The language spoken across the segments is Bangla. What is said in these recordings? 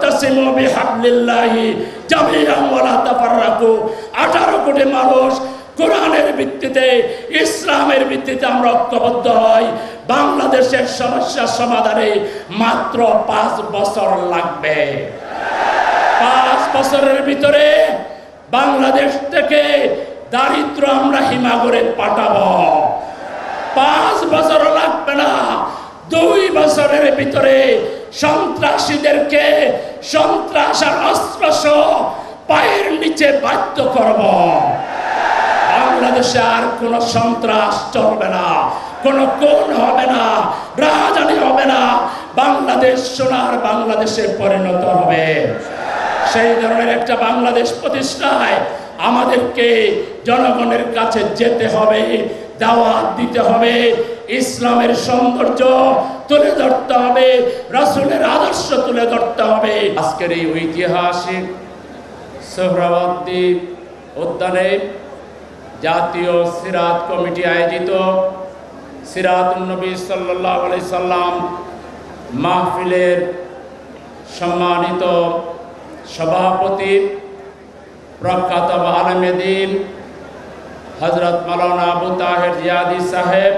ওয়াতাসিমু বিহাবলিল্লাহি জামিআন ওয়া লা তাফাররাকু। 18 কোটি মানুষ কোরআনের ভিত্তিতে, ইসলামের ভিত্তিতে আমরা ঐক্যবদ্ধ হই। বাংলাদেশের সমস্যা সমাধানে মাত্র 5 বছর লাগবে। 5 বছরের ভিতরে বাংলাদেশ থেকে দারিদ্র আমরা হিমাগরে পাঠাবো। 5 বছর লাগবে না, 2 বছরের ভিতরে সন্ত্রাসীদেরকে সন্ত্রাস আর অস্ত্র সহ পায়ের নিচে বাধ্য করব। বাংলাদেশে আর কোন সন্ত্রাস চলবে না, কোন খুন হবে না, রাজধানী হবে না। বাংলাদেশ সোনার বাংলাদেশে পরিণত হবে। সেই ধরনের একটা বাংলাদেশ প্রতিষ্ঠায় আমাদেরকে জনগণের কাছে যেতে হবে, দাওয়াত দিতে হবে, ইসলামের সৌন্দর্য তুলে ধরতে হবে, রাসূলের আদর্শ তুলে ধরতে হবে। আজকের এই ঐতিহাসিক সোহরাওয়ার্দী উদ্যানে জাতীয় সিরাত কমিটি আয়োজিত সিরাতুন নবী সাল্লাল্লাহু আলাইহি সাল্লাম মাহফিলের সম্মানিত সভাপতি প্রখ্যাত আলেমে দ্বীন হযরত মাওলানা আবু তাহের জিয়াদি সাহেব,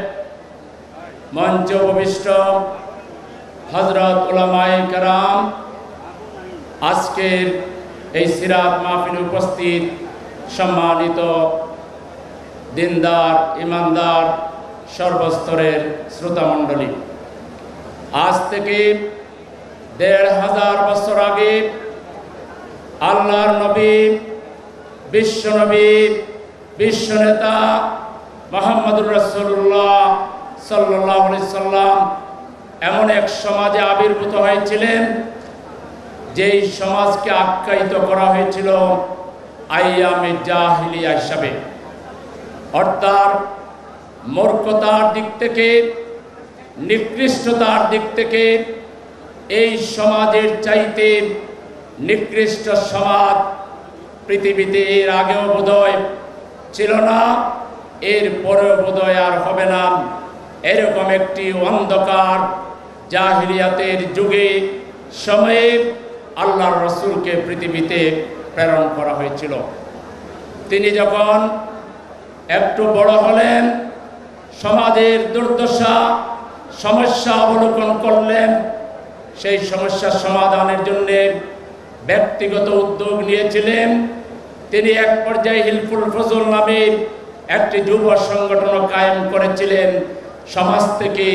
মঞ্চে উপবিষ্ট হযরত উলামায়ে কেরাম, আজকের এই সিরাত মাহফিলে উপস্থিত সম্মানিত দিনদার ইমানদার সর্বস্তরের শ্রোতামণ্ডলী, আজ থেকে 1500 বছর আগে আল্লাহর নবী, বিশ্বনবী, বিশ্বনেতা মুহাম্মদুর রাসূলুল্লাহ সাল্লাল্লাহু আলাইহি সাল্লাম এমন এক সমাজে আবির্ভূত হয়েছিলেন যেই সমাজকে আখ্যায়িত করা হয়েছিল আইয়ামে জাহিলিয়া হিসাবে। অর্থাৎ মূর্খতার দিক থেকে, নিকৃষ্টতার দিক থেকে এই সমাজের চাইতে নিকৃষ্ট সমাজ পৃথিবীতে এর আগেও বোধহয় ছিল না, এর পরেও বোধহয় আর হবে না। এরকম একটি অন্ধকার জাহিলিয়াতের যুগে সময়ে আল্লাহর রাসূলকে পৃথিবীতে প্রেরণ করা হয়েছিল। তিনি যখন একটু বড় হলেন, সমাজের দুর্দশা সমস্যা অবলোকন করলেন। সেই সমস্যার সমাধানের জন্য ব্যক্তিগত উদ্যোগ নিয়েছিলেন। তিনি এক পর্যায়ে হিলফুল ফজল নামে একটি যুব সংগঠন কায়েম করেছিলেন, সমাজ থেকে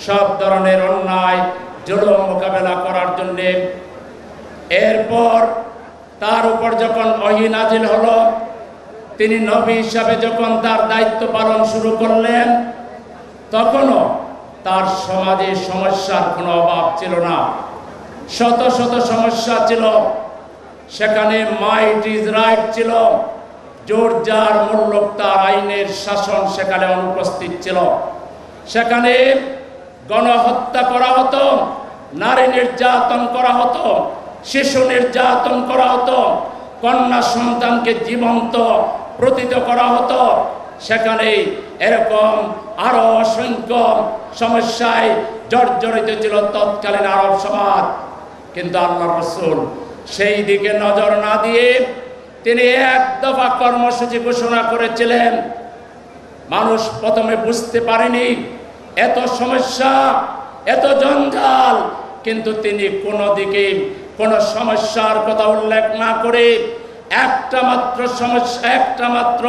সব ধরনের অন্যায় জুলুম মোকাবেলা করার জন্য। এরপর তার উপর যখন ওহী নাজিল হলো, তিনি নবী হিসাবে যখন তার দায়িত্ব পালন শুরু করলেন, তখনও তার সমাজে সমস্যার কোনো অভাব ছিল না। শত শত সমস্যা ছিল, সেখানে মাইট ইজ রাইট ছিল, জোর যার মূল্যক তার আইনের শাসন সেখানে অনুপস্থিত ছিল। সেখানে গণহত্যা করা হতো, নারী নির্যাতন করা হতো, শিশু নির্যাতন করা হতো, কন্যা সন্তানকে জীবন্ত প্রতীত করা হতো। সেখানে এরকম আরো অসংখ্য সমস্যায় জর্জরিত ছিল তৎকালীন আরব সমাজ। কিন্তু আল্লাহর রাসূল সেই দিকে নজর না দিয়ে তিনি এক দফা কর্মসূচি ঘোষণা করেছিলেন। মানুষ প্রথমে বুঝতে পারেনি এত সমস্যা, এত জঞ্জাল, কিন্তু তিনি কোনো দিকে কোনো সমস্যার কথা উল্লেখ না করে একটা মাত্র সমস্যা, একটা মাত্র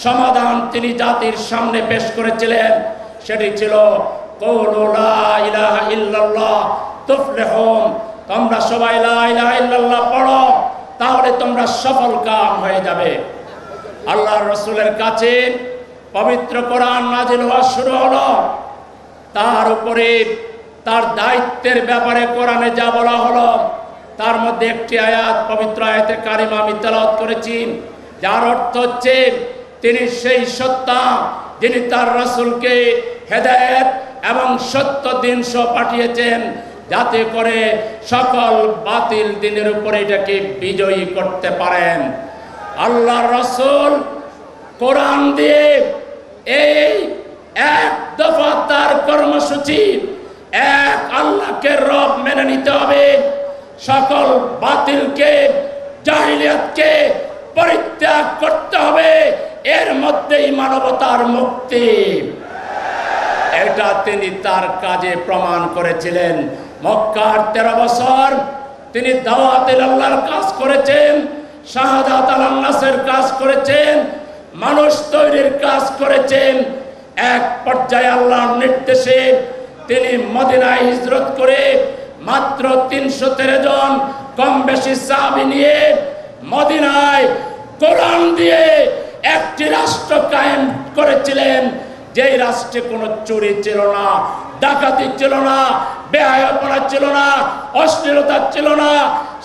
সমাধান তিনি জাতির সামনে পেশ করেছিলেন। সেটি ছিল কওলু লা ইলাহা ইল্লাল্লাহ তুফলিহুন। তোমরা সবাই লা ইলাহা ইল্লাল্লাহ পড়ো, তাহলে তোমরা সফল কাম হয়ে যাবে। আল্লাহর রাসূলের কাছে পবিত্র কোরআন নাজিল হওয়া শুরু হলো। তার উপরে তার দায়িত্বের ব্যাপারে কোরআনে যা বলা হলো, তার মধ্যে একটি আয়াত, পবিত্র আয়াতে কারিমা আমি তেলাওয়াত করেছি, যার অর্থ হচ্ছে তিনি সেই সত্তা যিনি তার রাসূলকে হেদায়েত এবং সত্য দিন সহ পাঠিয়েছেন, যাতে করে সকল বাতিল দিনের উপরে এটাকে বিজয়ী করতে পারেন। আল্লাহর রাসূল কোরআন দিয়ে এই এক দফা তার কর্মসূচি, এক আল্লাহকে রব মেনে নিতে হবে, সকল বাতিলকে, জাহিলিয়াতকে পরিত্যাগ করতে হবে, এর মধ্যেই মানবতার মুক্তি। এটা তিনি তার কাজে প্রমাণ করেছিলেন। মক্কার 13 বছর তিনি দাওয়াতে আল্লাহর কাজ করেছেন, শাহাদাত আল-নাসের কাজ করেছেন, মানুষ তৈরির কাজ করেছেন। এক পর্যায়ে আল্লাহর নির্দেশে তিনি মদিনায় হিজরত করে মাত্র 313 জন কম বেশি সাহাবী নিয়ে মদিনায় কোরআন দিয়ে একটি রাষ্ট্র কায়েম করেছিলেন, যেই রাষ্ট্রে কোনো চুরি ছিল না, ডাকাতি ছিল না, বেহায়াপনা ছিল না, অশ্লীলতা ছিল না।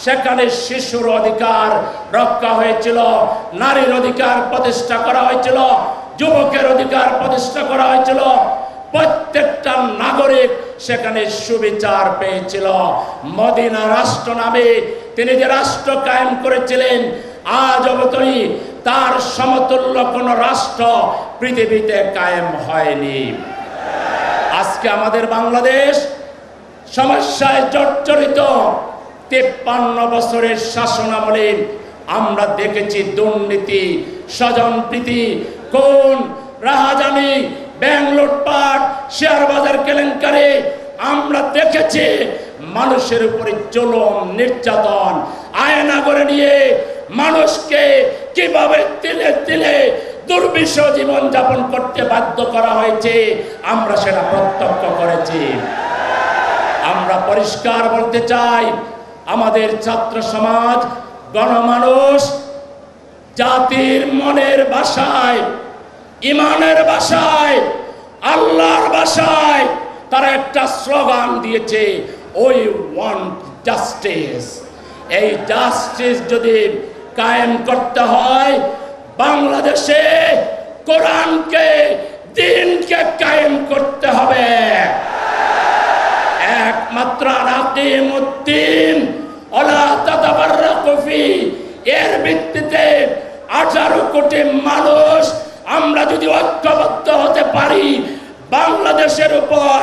সেখানে শিশুর অধিকার রক্ষা হয়েছিল, নারীর অধিকার প্রতিষ্ঠা করা হয়েছিল, যুবকের অধিকার প্রতিষ্ঠা করা হয়েছিল। প্রত্যেকটা নাগরিক সেখানে সুবিচার পেয়েছিল। মদিনা রাষ্ট্র নামে তিনি যে রাষ্ট্র কায়েম করেছিলেন, আজ অবধি তার সমতুল্য কোন রাষ্ট্র পৃথিবীতে কায়েম হয়নি। আজকে আমাদের বাংলাদেশ সমস্যায় জর্জরিত। 53 বছরের শাসনামলে আমরা দেখেছি দুর্নীতি, স্বজনপ্রীতি, খুন, রাহাজানি, ব্যাংক লুটপাট, শেয়ার বাজার কেলেঙ্কারি। আমরা দেখেছি মানুষের উপরে জুলুম, নির্যাতন, আয়না করে নিয়ে মানুষকে কিভাবে তিলে তিলে দুর্বিষহ জীবন যাপন করতে বাধ্য করা হয়েছে, আমরা সেটা প্রত্যক্ষ করেছি। আমরা পরিষ্কার বলতে চাই, আমাদের ছাত্র সমাজ, গণমানুষ জাতির মনের ভাষায়, ইমানের ভাষায়, আল্লাহর ভাষায় তারা একটা স্লোগান দিয়েছে, উই ওয়ান্ট জাস্টিস। এই জাস্টিস যদি কায়েম করতে হয়, বাংলাদেশে কোরআনকে, দ্বীনকে কায়েম করতে হবে। একমাত্র আকিমুদ্দিন ওয়ালা তাতাফাররাকু ফি, এর ভিত্তিতে 18 কোটি মানুষ আমরা যদি ঐক্যবদ্ধ হতে পারি, বাংলাদেশের উপর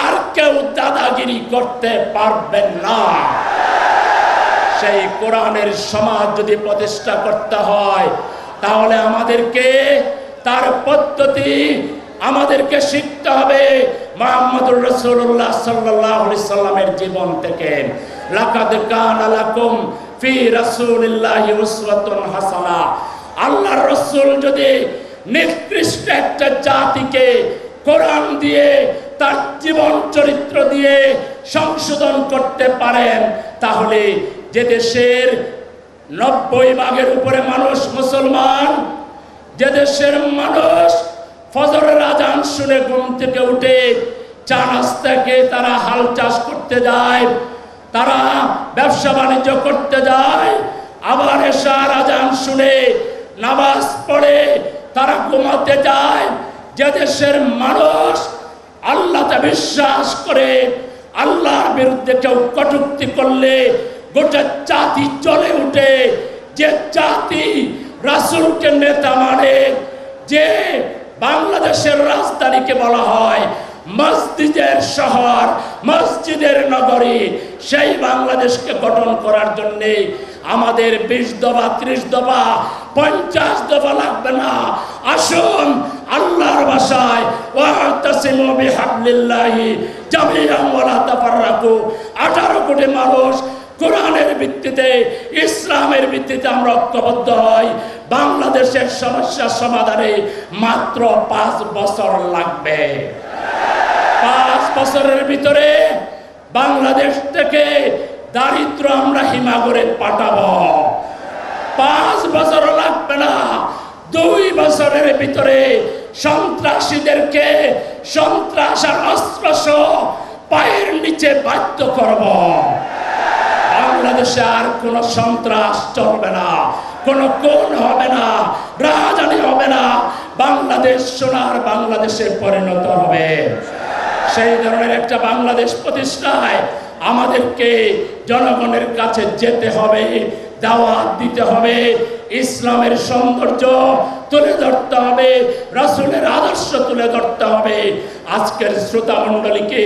আর কেউ দাদাগিরি করতে পারবেন না। সেই কোরআনের সমাজ যদি প্রতিষ্ঠা করতে হয়, তাহলে আমাদেরকে তার পদ্ধতি আমাদেরকে শিখতে হবে মুহাম্মদুর রাসূলুল্লাহ সাল্লাল্লাহু আলাইহি সাল্লামের জীবন থেকে। লাকাদ কানা লাকুম ফি রাসূলিল্লাহি উসওয়াতুন হাসানাহ। আল্লাহর রাসূল যদি নিকৃষ্ট একটা জাতিকে কোরআন দিয়ে, তার জীবন চরিত্র দিয়ে সংশোধন করতে পারেন, তাহলে যে দেশের 90 ভাগের উপরে মানুষ মুসলমান, যে দেশের মানুষ ফজরের আজান শুনে ঘুম থেকে উঠে চা নাস্তাকে তারা হাল চাষ করতে যায়, তারা ব্যবসা বাণিজ্য করতে যায়, আবার এশার আজান শুনে নামাজ পড়ে তারা ঘুমাতে যায়, যে দেশের মানুষ আল্লাহতে বিশ্বাস করে, আল্লাহর বিরুদ্ধে কেউ কটূক্তি করলে গোটা জাতি জ্বলে উঠে, যে জাতি রাসূলকে নেতা মানে, যে বাংলাদেশের রাজধানীকে বলা হয় মসজিদের শহর, মসজিদের নগরী, সেই বাংলাদেশকে গঠন করার জন্য আমাদের 20 দফা, 30 দফা, 50 দফা লাগবে না। আসুন আল্লাহর ভাষায় ওয়াতাসিমু বিহাবলিল্লাহি জামিআন ওয়ালা তাফাররাকু। 18 কোটি মানুষ কোরআনের ভিত্তিতে, ইসলামের ভিত্তিতে আমরা ঐক্যবদ্ধ হই, বাংলাদেশের সমস্যা সমাধানে মাত্র 5 বছর লাগবে। 5 বছরের ভিতরে বাংলাদেশ থেকে দারিদ্র আমরা হিমাগরে পাঠাবো। 5 বছর লাগবে না, 2 বছরের ভিতরে সন্ত্রাসীদেরকে সন্ত্রাস আর অস্ত্র পায়ের নিচে বাধ্য করব। বাংলাদেশে আর কোন সন্ত্রাস চলবে না, কোন খুন হবে না, রাজধানী হবে না, বাংলাদেশ সোনার বাংলাদেশে পরিণত হবে। সেই ধরনের একটা বাংলাদেশ প্রতিষ্ঠায় আমাদেরকে জনগণের কাছে যেতে হবে, দাওয়াত দিতে হবে, ইসলামের সৌন্দর্য তুলে ধরতে হবে, রাসূলের আদর্শ তুলে ধরতে হবে। আজকের শ্রোতা মণ্ডলীকে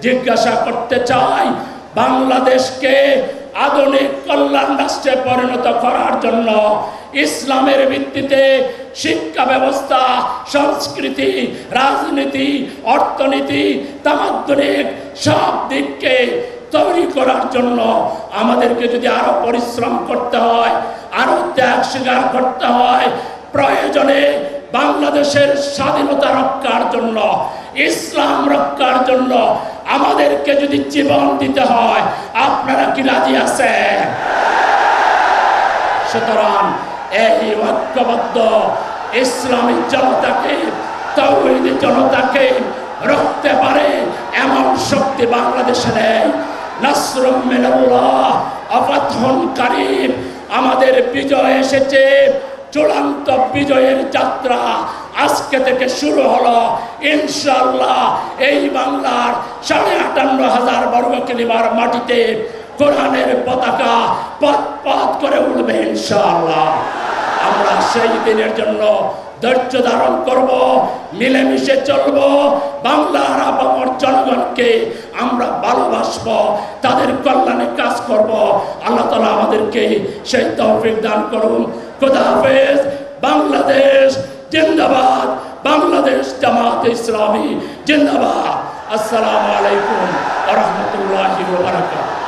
জিজ্ঞাসা করতে চাই, বাংলাদেশকে আধুনিক কল্যাণ রাষ্ট্রে পরিণত করার জন্য ইসলামের ভিত্তিতে শিক্ষা ব্যবস্থা, সংস্কৃতি, রাজনীতি, অর্থনীতি, তামাদ্দুনিক সব দিককে তৈরি করার জন্য আমাদেরকে যদি আরো পরিশ্রম করতে হয়, আরো ত্যাগ স্বীকার করতে হয়, প্রয়োজনে বাংলাদেশের স্বাধীনতা রক্ষার জন্য, ইসলাম রক্ষার জন্য আমাদেরকে যদি জীবন দিতে হয়, আপনারা কি রাজি আছেন? সুতরাং এই ঐক্যবদ্ধ ইসলামী জনতাকে, তাওহীদি জনতাকে রক্ষতে পারে এমন শক্তি বাংলাদেশে নেই। নাসরুম মিনাল্লাহ ওয়া ফাতহুন কারীব, আমাদের বিজয় এসেছে। চূড়ান্ত বিজয়ের যাত্রা আজকে থেকে শুরু হলো। ইনশাআল্লাহ এই বাংলার ৫৮,০০০ বর্গ কিলোমিটার মাটিতে কোরআনের পতাকা পথ পথ করে উঠবে ইনশাআল্লাহ। আমরা সেই দিনের জন্য ধৈর্য ধারণ করব, মিলেমিশে চলব, বাংলার আপামর জনগণকে আমরা ভালোবাসব, তাদের কল্যাণে কাজ করব। আল্লাহ তাআলা আমাদেরকে সেই তৌফিক দান করুন। খোদা হাফেজ। বাংলাদেশ জিন্দাবাদ। বাংলাদেশ জামাত ইসলামী জিন্দাবাদ। আসসালামু আলাইকুম ওয়া রাহমাতুল্লাহি ওয়া বারাকাতুহু।